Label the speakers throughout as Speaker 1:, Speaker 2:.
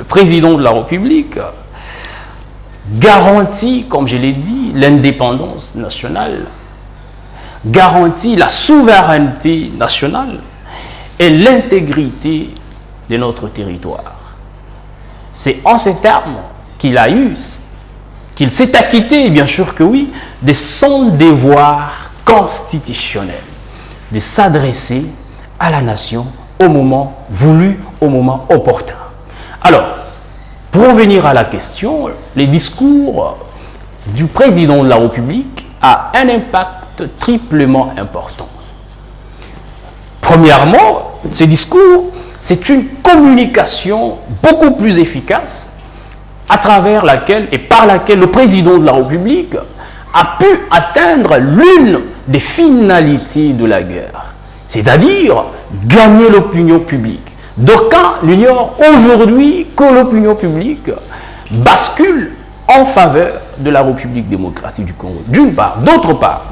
Speaker 1: président de la République garantit, comme je l'ai dit, l'indépendance nationale, garantit la souveraineté nationale et l'intégrité de notre territoire. C'est en ces termes qu'il s'est acquitté, bien sûr que oui, de son devoir constitutionnel, de s'adresser à la nation au moment voulu, au moment opportun. Alors, pour revenir à la question, les discours du président de la République a un impact triplement important. Premièrement, ce discours, c'est une communication beaucoup plus efficace à travers laquelle et par laquelle le président de la République a pu atteindre l'une des finalités de la guerre, c'est-à-dire gagner l'opinion publique. D'aucuns l'ignorent aujourd'hui que l'opinion publique bascule en faveur de la République démocratique du Congo, d'une part. D'autre part,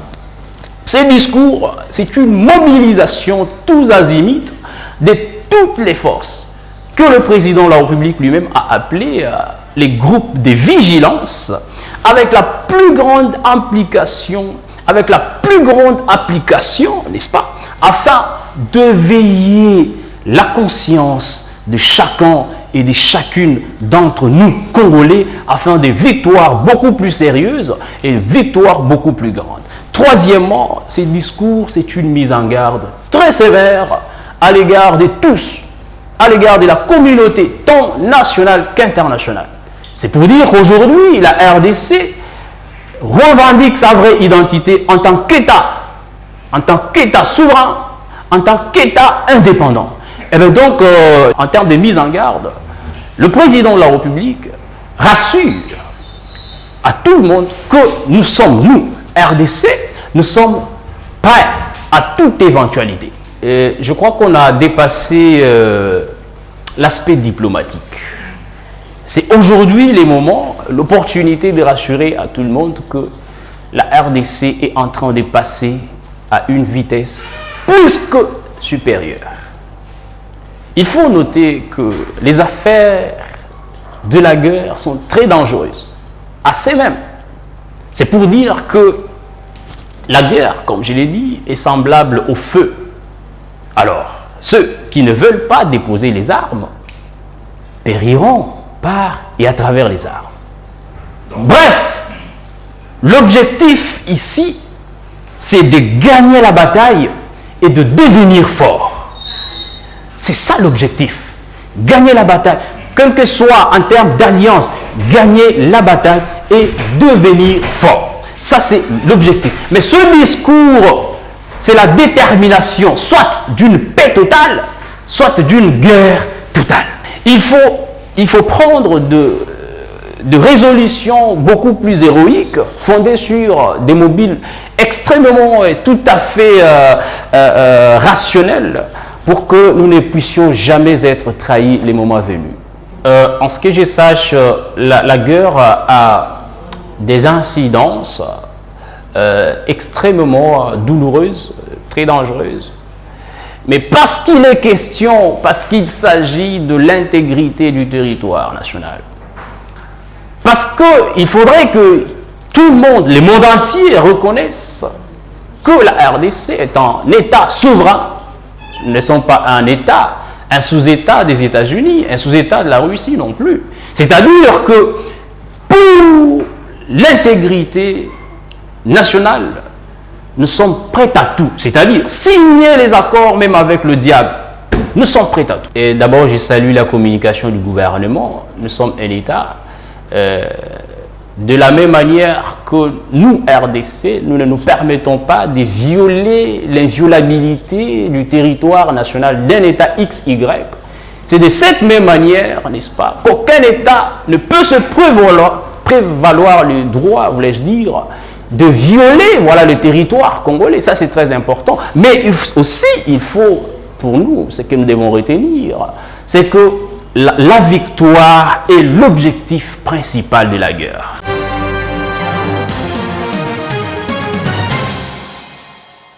Speaker 1: ces discours, c'est une mobilisation tous azimuts de toutes les forces que le président de la République lui-même a appelé les groupes de vigilance, avec la plus grande implication, avec la plus grande application, n'est-ce pas, afin de veiller la conscience de chacun et de chacune d'entre nous, Congolais, afin des victoires beaucoup plus sérieuses et des victoires beaucoup plus grandes. Troisièmement, ces discours, c'est une mise en garde très sévère à l'égard de tous, à l'égard de la communauté tant nationale qu'internationale. C'est pour dire qu'aujourd'hui, la RDC revendique sa vraie identité en tant qu'État souverain, en tant qu'État indépendant. Et bien donc, en termes de mise en garde, le président de la République rassure à tout le monde que nous sommes, nous, RDC, nous sommes prêts à toute éventualité. Et je crois qu'on a dépassé l'aspect diplomatique. C'est aujourd'hui le moment, l'opportunité de rassurer à tout le monde que la RDC est en train de passer à une vitesse plus que supérieure. Il faut noter que les affaires de la guerre sont très dangereuses, assez même. C'est pour dire que la guerre, comme je l'ai dit, est semblable au feu. Alors, ceux qui ne veulent pas déposer les armes périront par et à travers les armes. Bref, l'objectif ici, c'est de gagner la bataille et de devenir fort. C'est ça l'objectif. Gagner la bataille, quel que soit en termes d'alliance, gagner la bataille et devenir fort. Ça, c'est l'objectif. Mais ce discours, c'est la détermination, soit d'une paix totale, soit d'une guerre totale. Il faut prendre de résolutions beaucoup plus héroïques, fondées sur des mobiles extrêmement et tout à fait rationnels, pour que nous ne puissions jamais être trahis les moments venus. En ce que je sache, la guerre a des incidences extrêmement douloureuses, très dangereuses. Mais parce qu'il est question, parce qu'il s'agit de l'intégrité du territoire national, parce qu'il faudrait que tout le monde, le monde entier reconnaisse que la RDC est un État souverain. Nous ne sommes pas un État, un sous-État des États-Unis, un sous-État de la Russie non plus. C'est-à-dire que pour l'intégrité nationale, nous sommes prêts à tout. C'est-à-dire signer les accords même avec le diable. Nous sommes prêts à tout. Et d'abord, je salue la communication du gouvernement. Nous sommes un État. De la même manière que nous, RDC, nous ne nous permettons pas de violer l'inviolabilité du territoire national d'un État XY. C'est de cette même manière, n'est-ce pas, qu'aucun État ne peut se prévaloir le droit, voulais-je dire, de violer, voilà, le territoire congolais. Ça, c'est très important. Mais aussi, il faut, pour nous, ce que nous devons retenir, c'est que la victoire est l'objectif principal de la guerre.